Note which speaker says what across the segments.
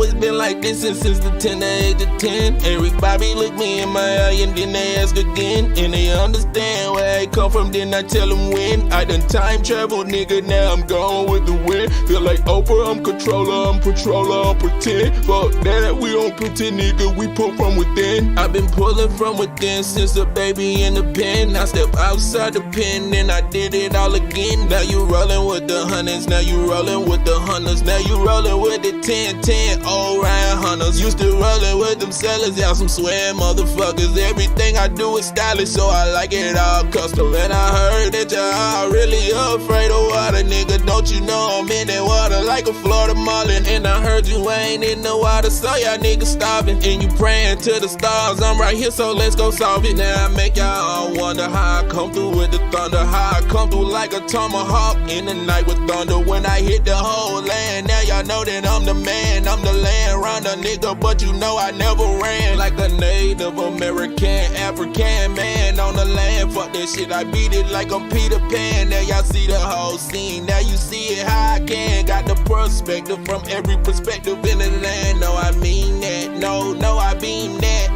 Speaker 1: always been like this since the tender age of 10. Everybody look me in my eye and then they ask again. And they understand where I come from, then I tell them when. I done time travel, nigga, now I'm gone with the wind. Feel like Oprah, I'm controller, I'm patroller, I'm pretend. Fuck that, we don't pretend, nigga, we pull from within. I've been pulling from within since a baby in the pen. I step outside the pen, then I did it all again. Now you rolling with the hundreds, now you rolling with the hunters. Now you rolling with the 10 old round hunters. Used to rolling with them sellers, y'all some swear motherfuckers. Everything I do is stylish, so I like it all custom. And I heard that y'all really afraid of water, nigga. Don't you know I'm in that water like a Florida marlin? And I heard you ain't in the water, so y'all niggas starving. And you praying to the stars, I'm right here, so let's go solve it. Now I make y'all all wonder how I come through with the thunder, how I come through like a tomahawk in the night with thunder. When I hit the whole land, now y'all know that I'm the man. I'm the land runner, nigga, but you know I never ran. Like a Native American, African man on the land. Fuck that shit, I beat it like I'm Peter Pan. Now y'all see the whole scene, now you see it how I can. Got the perspective from every perspective in the land. No, I mean that, no, I mean that.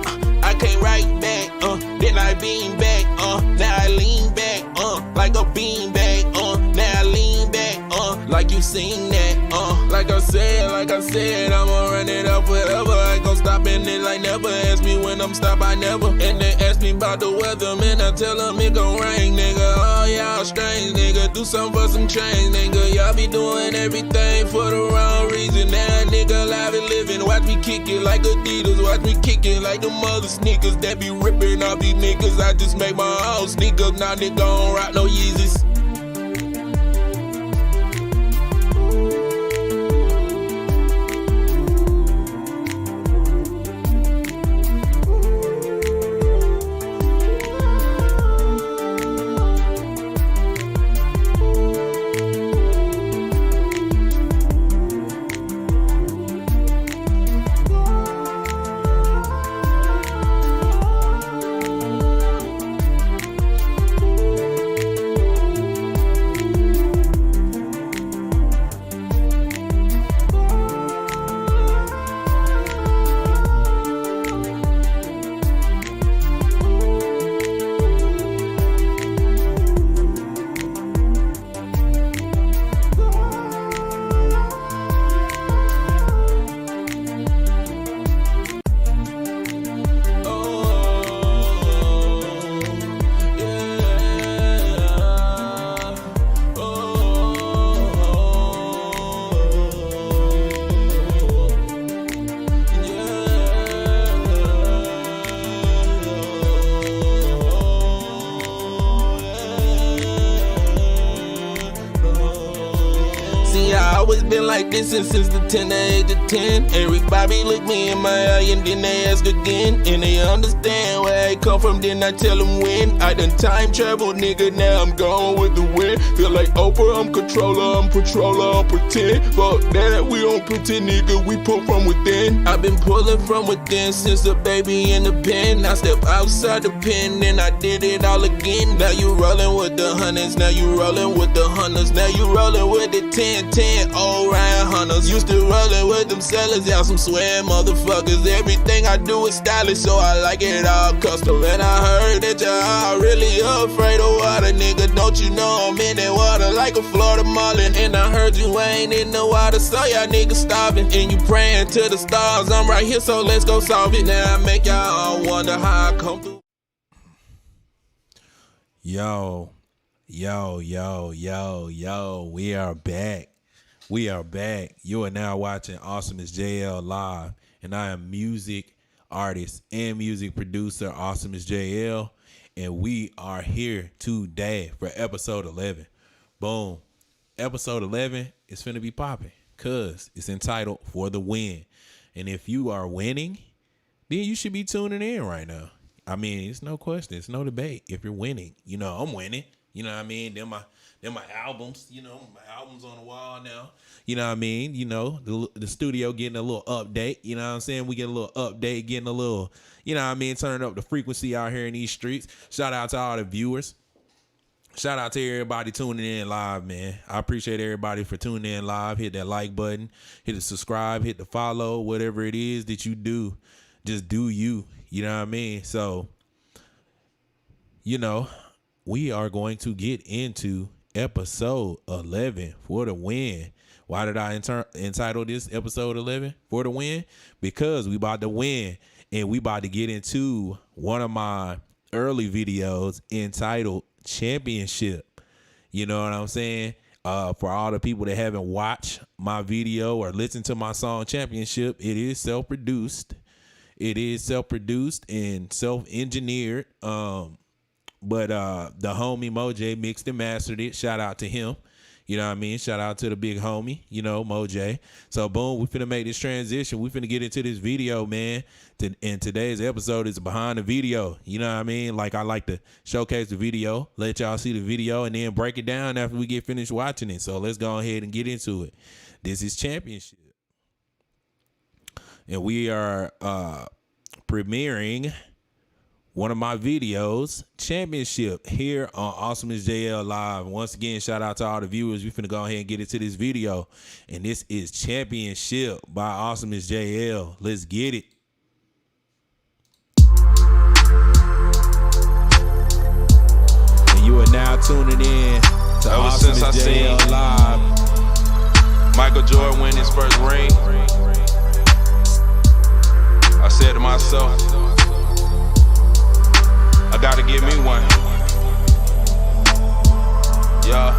Speaker 1: I came right back, then I beam back, now I lean back, like a bean bag, now I lean back, like you seen that, like I said, I'ma run it up forever. I ain't gon' stop in it like never. Ask me when I'm stopped, I never. And they ask me about the weather, man, I tell them it gon' rain, nigga. Oh, y'all strange, nigga, do something for some change, nigga. Y'all be doing everything for the wrong reason. Now a nigga alive and living, watch me kick it like Adidas, watch me kick it like the mother sneakers that be ripping off these niggas. I just make my own sneakers, now nigga don't rock no Yeezys. I always been like this since the tender age of 10. Everybody look me in my eye and then they ask again. And they understand where I come from, then I tell them when. I done time travel, nigga, now I'm gone with the wind. Feel like Oprah, I'm controller, I'm patroller, I'm pretend. Fuck that, we don't pretend, nigga, we pull from within. I've been pulling from within since a baby in the pen. I step outside the pen, then I did it all again. Now you rolling with the hundreds, now you rolling with the hunters. Now you rolling with the 10 old round hunters. Used to rolling with them sellers, y'all some swear motherfuckers. Everything I do is stylish, so I like it all custom. And I heard that y'all really afraid of water, nigga. Don't you know I'm in that water like a Florida marlin? And I heard you ain't in the water, so y'all niggas starving. And you praying to the stars, I'm right here, so let's go solve it. Now I make y'all all wonder how I come through.
Speaker 2: Yo, we are back. We are back. You are now watching Awesomeisjayell live, and I am music artist and music producer Awesomeisjayell, and we are here today for episode 11. Boom. Episode 11 is finna be popping because it's entitled For the Win. And if you are winning, then you should be tuning in right now. I mean, it's no question. It's no debate. If you're winning, you know, I'm winning. You know what I mean? They're my albums, you know, my albums on the wall now. You know what I mean? You know, the studio getting a little update. You know what I'm saying? We get a little update, getting a little, you know what I mean, turning up the frequency out here in these streets. Shout out to all the viewers. shout out to everybody tuning in live, man. I appreciate everybody for tuning in live. Hit that like button, hit the subscribe, hit the follow, whatever it is that you do. Just do you. You know what I mean? So, you know, we are going to get into episode 11 for the win. Why did I entitle this episode 11 for the win? Because we about to win, and we about to get into one of my early videos entitled Championship. You know what I'm saying? For all the people that haven't watched my video or listened to my song Championship, it is self-produced. It is self-produced and self-engineered. But the homie Mojay mixed and mastered it. Shout out to him. You know what I mean? Shout out to the big homie, you know, Mojay. So, boom, we finna make this transition. We finna get into this video, man. And today's episode is behind the video. You know what I mean? Like, I like to showcase the video, let y'all see the video, and then break it down after we get finished watching it. So, let's go ahead and get into it. This is Championship. And we are premiering one of my videos, Championship, here on Awesomeisjayell Live. Once again, shout out to all the viewers. We finna go ahead and get into this video. And this is Championship by Awesomeisjayell. Let's get it. And you are now tuning in to Awesomeisjayell Live.
Speaker 1: Michael Jordan win his first ring. I said to myself, I gotta give me one. Yeah.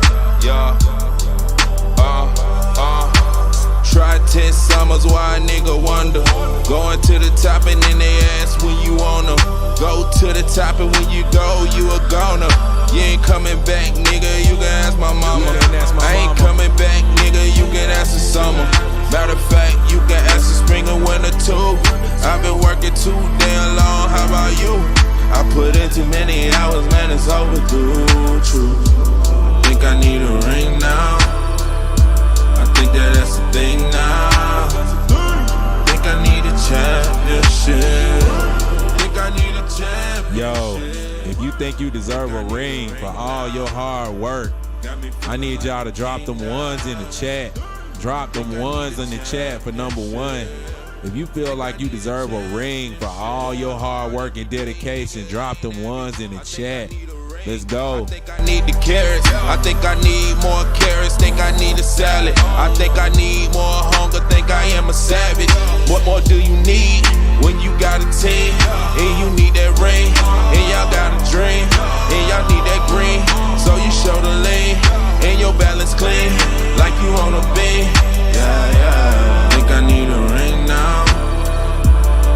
Speaker 1: Try 10 summers, why a nigga wonder. Going to the top and then they ask when you wanna. Go to the top and when you go, you a goner. You ain't coming back, nigga, you can ask my mama. I ain't coming back, nigga, you can ask the summer. Matter of fact, you can ask the spring and winter too. I've been working too damn long, how about you? I put in too many hours, man, it's overdue, true. I think I need a ring now. I think that's the thing now. I think I need a championship. I think I need a championship.
Speaker 2: Yo, if you think you deserve a ring for all your hard work, I need y'all to drop them ones in the chat. Drop them ones in the chat for number one. If you feel like you deserve a ring for all your hard work and dedication, drop them ones in the chat. Let's go.
Speaker 1: I think I need the carrots. I think I need more carrots. Think I need a salad. I think I need more hunger. Think I am a savage. What more do you need when you got a team and you need that ring and y'all got a dream and y'all need that green? So you show the lean and your balance clean like you on a beam. Yeah. Think I need a ring now.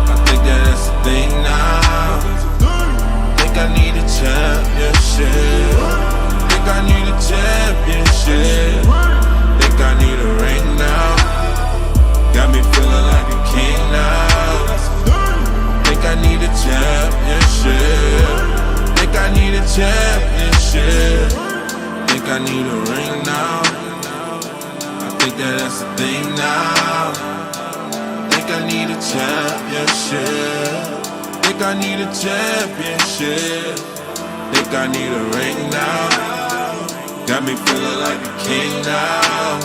Speaker 1: I think that's the thing now. Think I need a championship. Think I need a championship. Think I need a ring now. Got me feeling like a king now. Think I need a championship. Think I need a championship. Think I need a ring now. I think that's the thing now. Think I need a championship. Think I need a championship. Think I need a ring now. Got me feeling like a king now.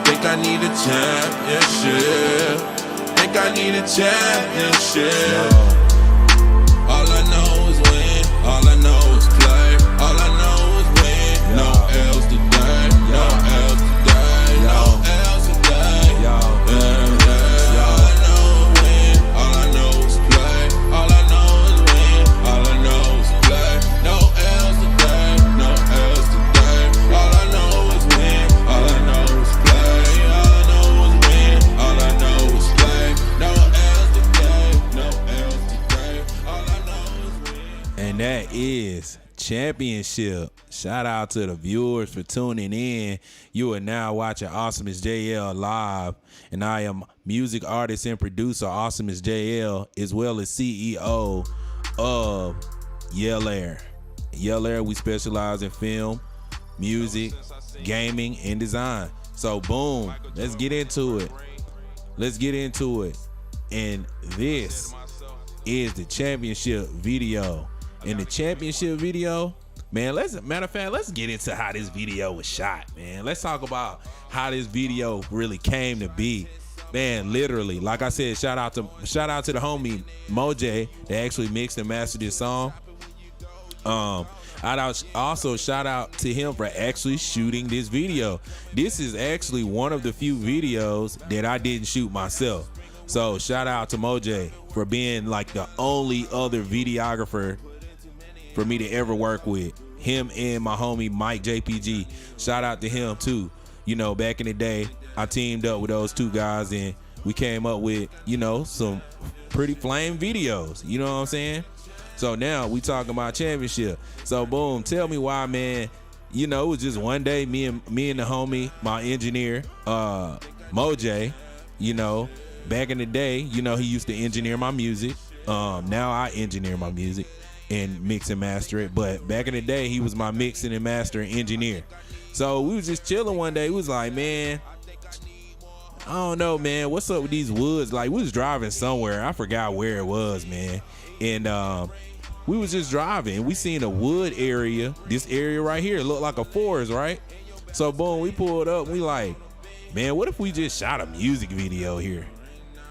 Speaker 1: Think I need a championship. Think I need a championship. All I know is win. All I know is play. All I know is win. No else today. No else today. No else today. Yeah.
Speaker 2: And that is Championship. Shout out to the viewers for tuning in. You are now watching Awesomeisjayell Live, and I am music artist and producer Awesomeisjayell, as well as CEO of Yell Air. Yell Air, we specialize in film, music, gaming, and design. So boom, let's get into it. Let's get into it. And this is the championship video. In the championship video, Man, matter of fact, let's get into how this video was shot, man. Let's talk about how this video really came to be. Man, literally, like I said, shout out to the homie Mojay that actually mixed and mastered this song. I'd also shout out to him for actually shooting this video. This is actually one of the few videos that I didn't shoot myself. So shout out to Mojay for being like the only other videographer for me to ever work with. Him and my homie Mike JPG. Shout out to him too. You know, back in the day, I teamed up with those two guys and we came up with, you know, some pretty flame videos. You know what I'm saying? So now we talking about championship. So boom, tell me why, man. You know, it was just one day, me and the homie, my engineer, Mojay, you know, back in the day, you know, he used to engineer my music. Now I engineer my music and mix and master it. But back in the day, he was my mixing and mastering engineer. So we was just chilling one day. We was like, man, I don't know, man, what's up with these woods? Like, we was driving somewhere. I forgot where it was, man. And we was just driving. We seen a wood area. This area right here looked like a forest, right? So boom, we pulled up. We like, man, what if we just shot a music video here?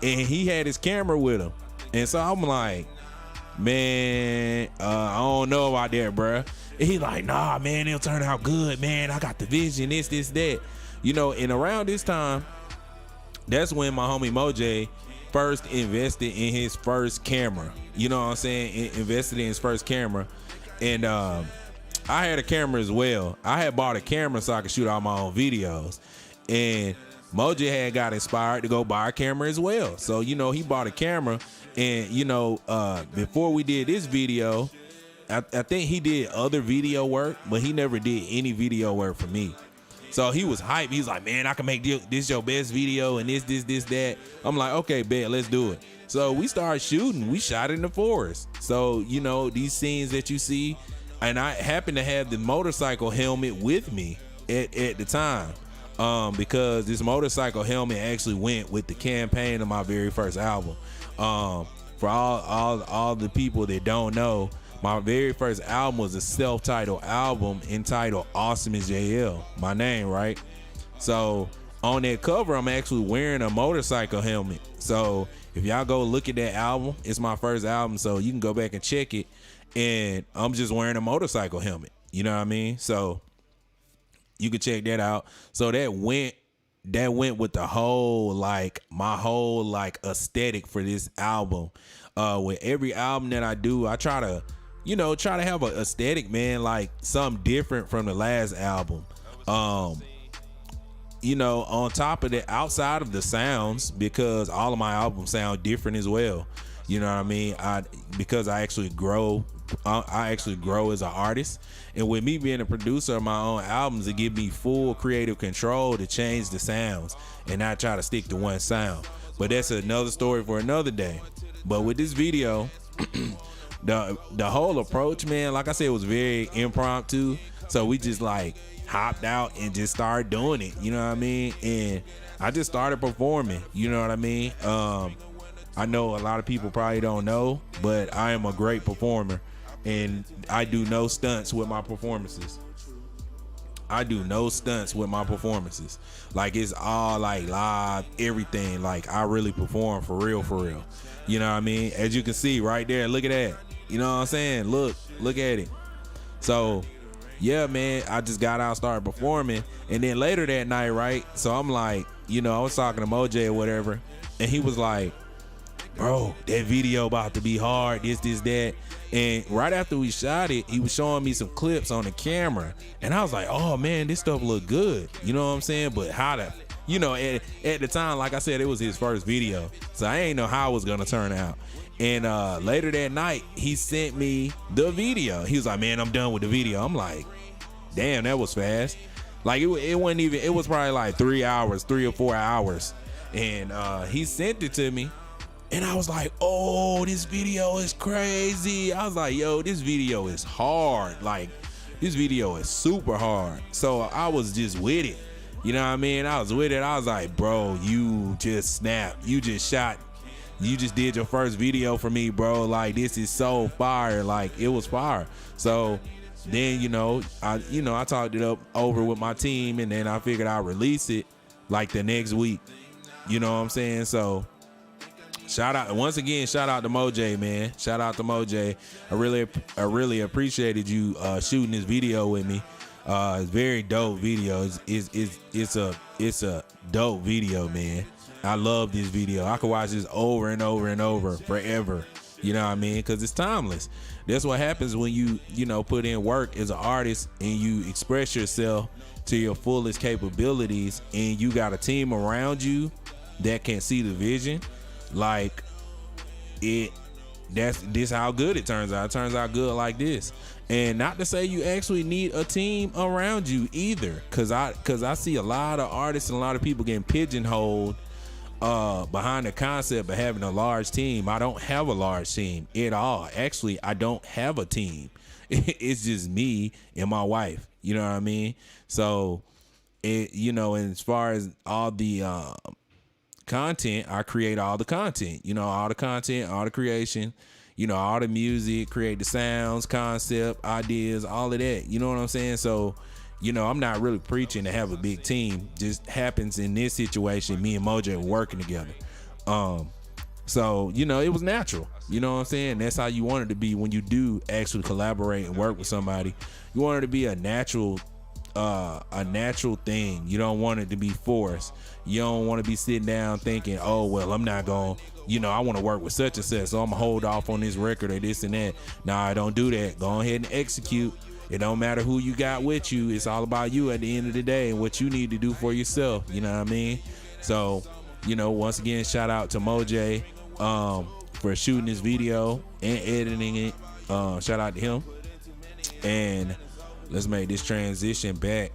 Speaker 2: And he had his camera with him. And so I'm like, man, I don't know about that, bruh. And he like, nah, man, it'll turn out good, man. I got the vision, this, that. You know, and around this time, that's when my homie Mojay first invested in his first camera. You know what I'm saying? Invested in his first camera. And I had a camera as well. I had bought a camera so I could shoot all my own videos. And Mojay had got inspired to go buy a camera as well. So, you know, he bought a camera. And, you know, before we did this video, I think he did other video work, but he never did any video work for me. So he was hyped. He was like, man, I can make this your best video and this, that. I'm like, okay, bet, let's do it. So we started shooting. We shot in the forest. So, you know, these scenes that you see, and I happened to have the motorcycle helmet with me at the time, because this motorcycle helmet actually went with the campaign of my very first album. For all the people that don't know, my very first album was a self-titled album entitled Awesomeisjayell, my name, right? So on that cover, I'm actually wearing a motorcycle helmet. So if y'all go look at that album, it's my first album, so you can go back and check it. And I'm just wearing a motorcycle helmet. You know what I mean? So you can check that out. So that went with the whole, like, my whole, like, aesthetic for this album. With every album that I do, I try to have an aesthetic, man, like something different from the last album. You know, on top of that, outside of the sounds, because all of my albums sound different as well. You know what I mean? Because I actually grow as an artist. And with me being a producer of my own albums, it gives me full creative control to change the sounds and not try to stick to one sound. But that's another story for another day. But with this video, the whole approach, man, like I said, was very impromptu. So we just like hopped out and just started doing it. You know what I mean? And I just started performing. You know what I mean? I know a lot of people probably don't know, but I am a great performer, and I do no stunts with my performances. Like, it's all like live, everything. Like, I really perform for real. You know what I mean? As you can see right there, look at that. You know what I'm saying? Look at it. So yeah, man, I just got out, started performing. And then later that night, right? So I'm like, you know, I was talking to Mojay or whatever, and he was like, bro, that video about to be hard, this, that. And right after we shot it, he was showing me some clips on the camera. And I was like, oh man, this stuff look good. You know what I'm saying? But how to, you know, at the time, like I said, it was his first video. So I ain't know how it was gonna turn out. And later that night, he sent me the video. He was like, man, I'm done with the video. I'm like, damn, that was fast. Like, it wasn't even, it was probably like 3 or 4 hours. And he sent it to me. And I was like, oh, this video is crazy. I was like, yo, this video is hard. Like, this video is super hard. So I was just with it. You know what I mean? I was with it. I was like, bro, you just snapped. You just shot. You just did your first video for me, bro. Like, this is so fire. Like, it was fire. So then I talked it up over with my team, and then I figured I'd release it like the next week. You know what I'm saying? So shout out to Mojay, man. Shout out to Mojay. I really appreciated you shooting this video with me. It's very dope video. It's a dope video, man. I love this video. I could watch this over and over and over forever. You know what I mean? Because it's timeless. That's what happens when you put in work as an artist and you express yourself to your fullest capabilities, and you got a team around you that can see the vision. Like this how good it turns out. It turns out good like this. And not to say you actually need a team around you either, cause I see a lot of artists and a lot of people getting pigeonholed behind the concept of having a large team. I don't have a large team at all. Actually, I don't have a team. It's just me and my wife. You know what I mean? So and as far as all the content, I create all the content, all the content, all the creation, all the music, create the sounds, concept, ideas, all of that. You know what I'm saying? So, I'm not really preaching to have a big team. Just happens in this situation, me and Mojay were working together. So, it was natural. You know what I'm saying? That's how you want it to be when you do actually collaborate and work with somebody. You want it to be a natural thing. You don't want it to be forced. You don't want to be sitting down thinking, oh, well, I'm not going, I want to work with such and such, so I'm going to hold off on this record or this and that. Nah, don't do that. Go ahead and execute. It don't matter who you got with you. It's all about you at the end of the day and what you need to do for yourself. You know what I mean? So, once again, shout out to Mojay for shooting this video and editing it. Shout out to him. And let's make this transition back.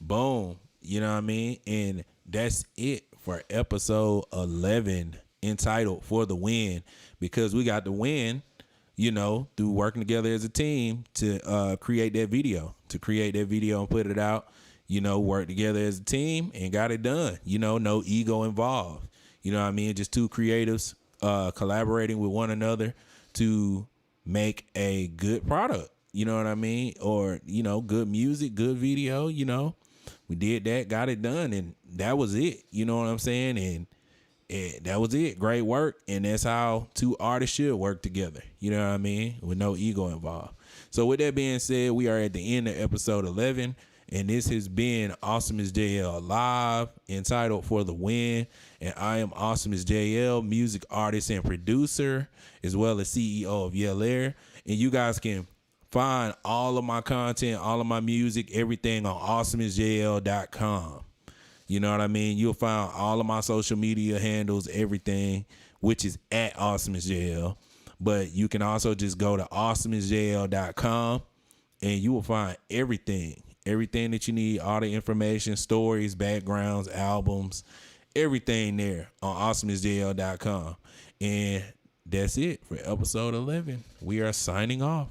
Speaker 2: Boom. You know what I mean? And that's it for episode 11, entitled For the Win, because we got the win, through working together as a team to create that video and put it out, work together as a team and got it done. No ego involved. You know what I mean? Just two creatives collaborating with one another to make a good product. You know what I mean? Or, good music, good video, we did that, got it done, and that was it. You know what I'm saying? And that was it. Great work. And that's how two artists should work together. You know what I mean? With no ego involved. So with that being said, we are at the end of episode 11. And this has been Awesomeisjayell Live, entitled For the Win. And I am Awesomeisjayell, music artist and producer, as well as CEO of Yell Air. And you guys can find all of my content, all of my music, everything on Awesomeisjayell.com. You know what I mean? You'll find all of my social media handles, everything, which is at Awesomeisjayell. But you can also just go to Awesomeisjayell.com and you will find everything that you need, all the information, stories, backgrounds, albums, everything there on Awesomeisjayell.com. And that's it for episode 11. We are signing off.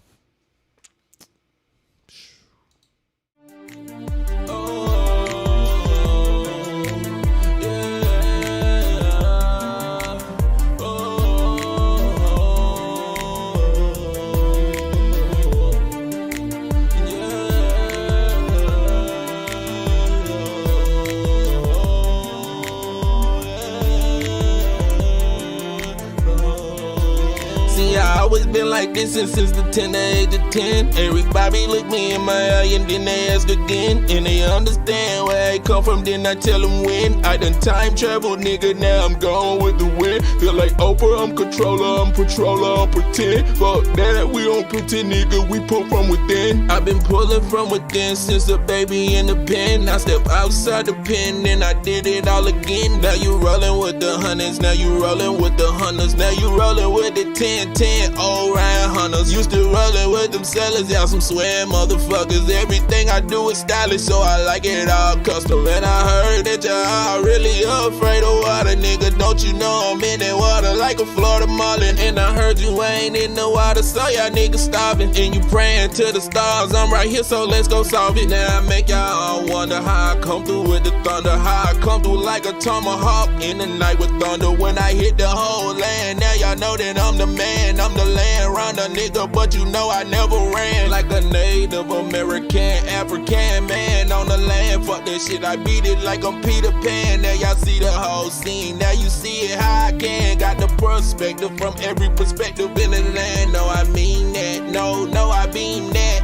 Speaker 1: Always been like this since the tender age of 10. Everybody look me in my eye and then they ask again. And they understand where I come from, then I tell them when. I done time travel, nigga, now I'm gone with the wind. Feel like Oprah, I'm controller, I'm patroller, I'm pretend. Fuck that, we don't pretend, nigga, we pull from within. I've been pulling from within since a baby in the pen. I step outside the pen and I did it all again. Now you rolling with the hundreds, now you rolling with the hunters. Now you rolling with the 10-10. All round hunters, used to rollin' with them sellers, y'all some swear motherfuckers. Everything I do is stylish, so I like it all custom. And I heard that y'all really afraid of water, nigga. Don't you know I'm in that water like a Florida marlin? And I heard you ain't in the water, so y'all niggas starving. And you praying to the stars, I'm right here, so let's go solve it. Now I make y'all all wonder how I come through with the thunder, how I come through like a tomahawk in the night with thunder. When I hit the whole land, now y'all know that I'm the man, I'm the land around a nigga, but you know I never ran. Like a Native American, African man on the land. Fuck that shit, I beat it like I'm Peter Pan. Now y'all see the whole scene, now you see it how I can. Got the perspective from every perspective in the land. No, I mean that, no, I mean that.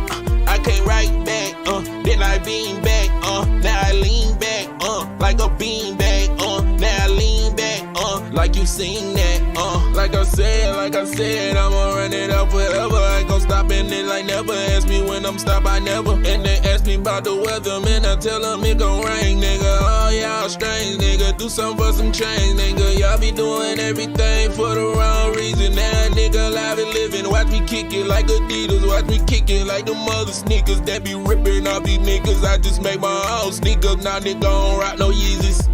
Speaker 1: I can't write back, then I beam back, now I lean back, like a bean bag, now I lean back, like you seen that, like I said, I'ma run it up forever. I ain't gon' stop in it like never. Ask me when I'm stopped, I never. And they ask me about the weather, man, I tell them it gon' rain, nigga. Oh, y'all strange, nigga, do something for some change, nigga. Y'all be doing everything for the wrong reason. Now nigga alive and living, watch me kick it like Adidas, watch me kick it like the mother sneakers that be ripping off these niggas. I just make my own sneakers, now nigga don't rock no Yeezys.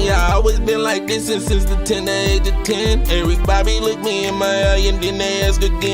Speaker 1: I always been like this since the tender age of 10. Everybody look me in my eye and then they ask again.